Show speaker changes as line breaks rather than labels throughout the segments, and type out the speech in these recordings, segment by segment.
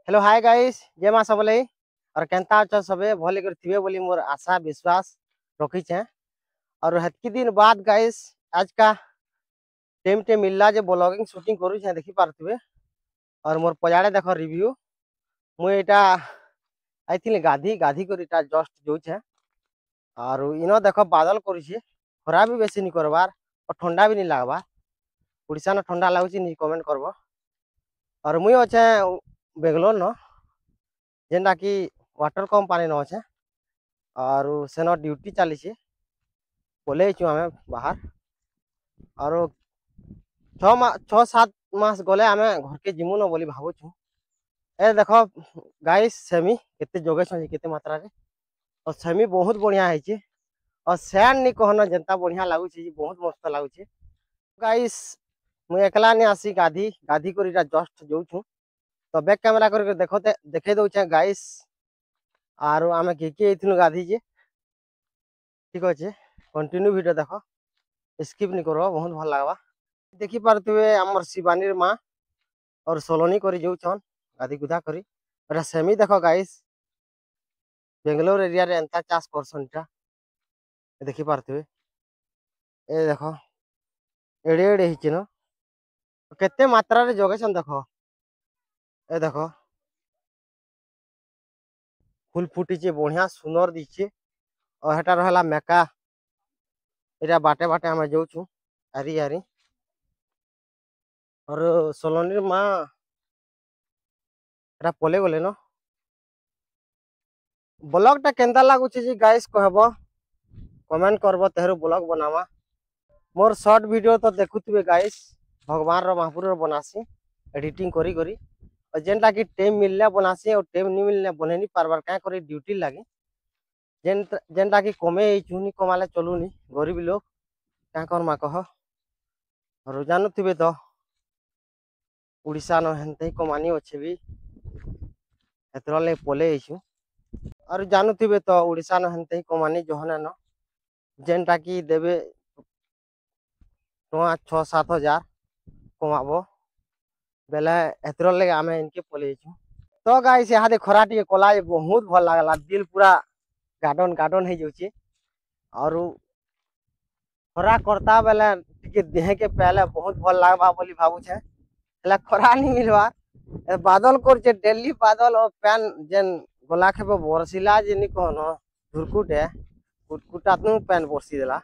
Hello hi guys जय मां सबले और केनता अच्छा सबे भले कर थिबे बोली मोर आशा विश्वास रखी छे। और हेतकी दिन बाद गाइस आज का टाइम टे मिलला जे ब्लॉगिंग शूटिंग करू छे देखि पारथिबे। और मोर पजाड़े देखो रिव्यू मु एटा आइथिले गाधी गाधी कर इटा जस्ट जो छे। और इनो देखो बादल करू छे खरा भी बेसी नि करबार और ठंडा भी नि लागबार। उड़ीसा न ठंडा लागुची नि कमेंट करबो। और मुई अछे बेंगलोर न जेनटा कि वाटर कंपनी न अच्छे और सेन ड्यूटी चली पलैचु आम बाहर। और 6-7 मास गले आम घर के जिमु न बोली भावुँ। ए देख गाइस सेमी केते जोगे केते मात्रा रे और सेमी बहुत बढ़िया है। और सैंड नि कहना जनता बढ़िया लगुच बहुत मस्त लगुच गाइस। मुझे एकला नहीं आसी गाधी गाधी कर जस्ट जो तो बैक कैमेरा कर देखते देखे दौचे गाइस। आर आम किए गाधी जे ठीक अच्छे कंटिन्यू वीडियो देख स्किप नहीं करो बहुत भल लगवा। देखी पारे आमर शिवानी माँ और सोलोनी कर जाऊन गाधी गुधा करी सेमी देख गाइस बेंगलोर एरिया रे एंता चाष करसन देखी पारे ए देख एड़े एड़े न केते मात्रा रे जगेसन देख ए देख फुल फुटी बढ़िया सुंदर दिखे। और हेटा रहा मेका इटा बाटे बाटे आम जाऊँ आरी आरी। और सोलोनी माँ एटा पले गले न ब्लॉग टा केंदा लगुच गाइस कहब कमेंट करब तेहरु ब्लॉग बनावा। मोर शॉर्ट वीडियो तो देखुवे गाइस भगवान रो महापुर रो बनासी एडिटिंग करी करी और जेनटा कि टाइम मिलले बनासी और टाइम नहीं मिलने बने नहीं पारबार क्या करी ड्यूटी लगे जेनटा कि कमे चुनी कमाले चलुनी गरीब लोग क्या करमा कह। और जानुवे तो उड़ीसा न हेनते कमानी अच्छे भी एतर पले और जानुवे तो उड़ीसा न हेनते कमानी जहना न जेनटा कि देवे 6-7 हजार कमाबो बेले एतर लगे आम इनके पले। तो गाइस यहाँ खरा टे कला बहुत भल लगला दिल पूरा गार्डन गार्डन हो जाऊे। और खरा करता बेले देह के पहले बहुत भल लगवा बोली भावुचे खरा नहीं मिलवा बादल कर डेली बादल और पैन जेन गला खेप बरसिला जे कहन धुरकुटे कुटकुटानु पैन बरसी देला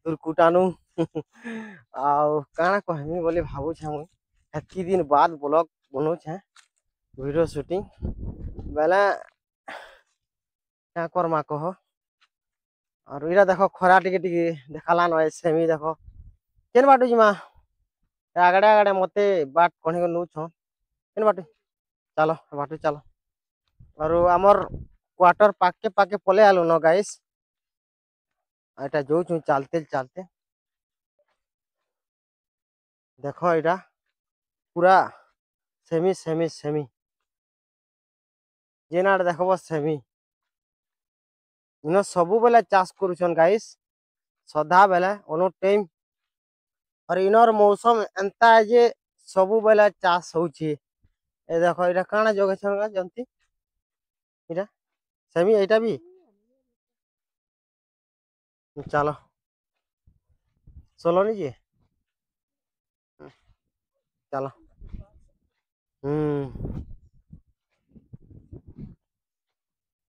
धुरकुटानु आ काना कहमी बोली भावुचे मुई हेतकी दिन बाद ब्लॉग बनाऊे वीडियो शूटिंग बेले क्या करमा कह। और इरा देख खरा टे देखाला न सेमी देख केन बाटू जीमा आगड़े आगड़े मत बाट कहीं नौ केन बाटू चलो बाटू चलो। और आमर क्वार्टर पाके पाके पले आलु न गाइस एटा जो चलते चलते देख यहाँ पूरा सेमी सेमी सेमी जेना देखब सेमी इन सबू बेले चाष करुछन गाइस सदा बेले अनु टाइम। और इनर मौसम एंता है जे सबू बेले चाष होउछि ए देखो इटा काना जगह जंती इटा सेमी एटा भी चलो सोलोनी जी चलो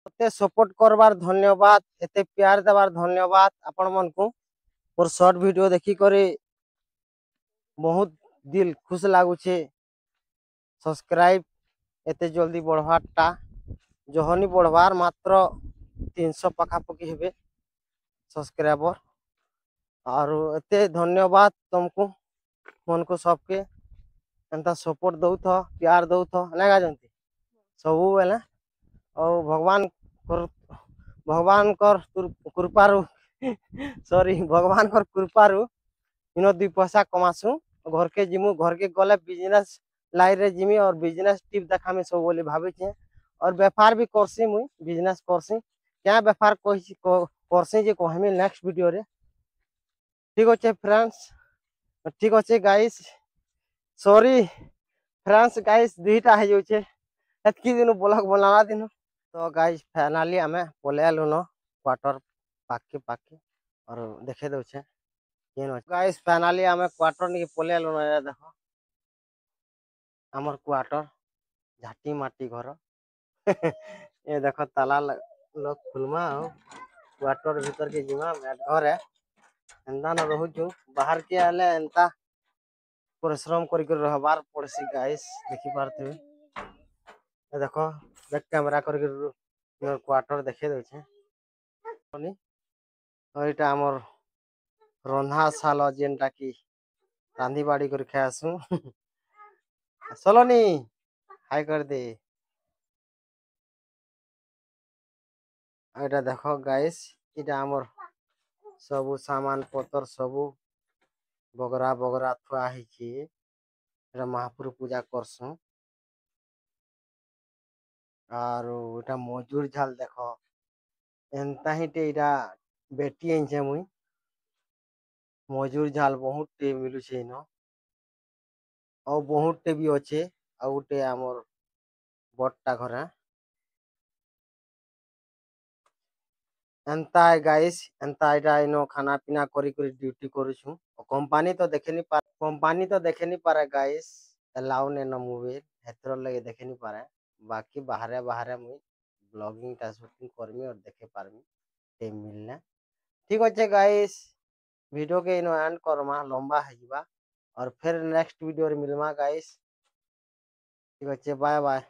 एते सपोर्ट करबार धन्यवाद एते प्यार देवार धन्यवाद आपण मन को मोर शॉर्ट वीडियो देखी करे बहुत दिल खुश लगुचे। सब्सक्राइब एते जल्दी बढ़वारटा जहनी बढ़वार मात्र 300 पखापखी हेबे सब्सक्राइबर। और एते धन्यवाद तुमको मन को सबके एंता सपोर्ट दौ प्यार दौ ना जानती सबू बेले। और भगवान कर कृपारू सॉरी भगवान कर कृपारू इन 2 पैसा कमासु घर के जिमु घर के गले बिजनेस लाइन रे जिमी और बिजनेस टिप देखा में सब बोली भावे। और व्यापार भी करसी मुई बिजनेस करसी क्या व्यापार करसी जे कहमी नेक्स्ट वीडियो रे ठीक अच्छे फ्रेंड्स ठीक अच्छे गाइस सॉरी फ्रेंड्स गाइस दुईटा हो जाऊे एतकी दिन ब्लॉग बनाना दिन। तो गाइस फाइनली हमें पले लुनो क्वार्टर पाके पाके और देखे दउछे केन गाइस फाइनली हमें क्वार्टर नहीं पले लुनो ये देखो हमर क्वार्टर झाटी माटी घर ये देखो ताला लोग खुलमा क्वार्टर भीतर के जिमा घर है एंता न रहूछु बाहर के आले एंता परिश्रम कर रहबार पड़सी गाइस देखि पारथिबे ए देखो बैक कैमरा कर क्वार्टर देखे दउछे और एटा हमर रंधा साल जेनटा की रांधी बाड़ी कर खासु सलोनी हाय कर दे एटा देखो गाइस इटा हमर सबु सामान पतर सबु बगरा बगरा थुआ ହେଇଛି एटा महाप्रभु पूजा करसु आरो एटा मजूर झाल देखो एंता ही टे एटा बेटी आइछे मुई मजूर झाल बहुत टे मिलु छे न और बहुत टे भी अच्छे आ उटे हमर बट्टा घरे एंता है गाइस एंता एटा इनो खाना पीना करी करी ड्यूटी करूछु कंपनी तो देखे नहीं पारे गाइस अलाउ ने न मोबाइल हेतर लगे देखे नहीं पारे बाकी बाहरे बाहरे मुई ब्लॉगिंग टा शूटिंग करमी और देखे पारमी ते मिलने ठीक अच्छे गाइस वीडियो के इनो एंड करमा लंबा है और फिर नेक्स्ट वीडियो रे मिलमा गाइस ठीक अच्छे बाय बाय।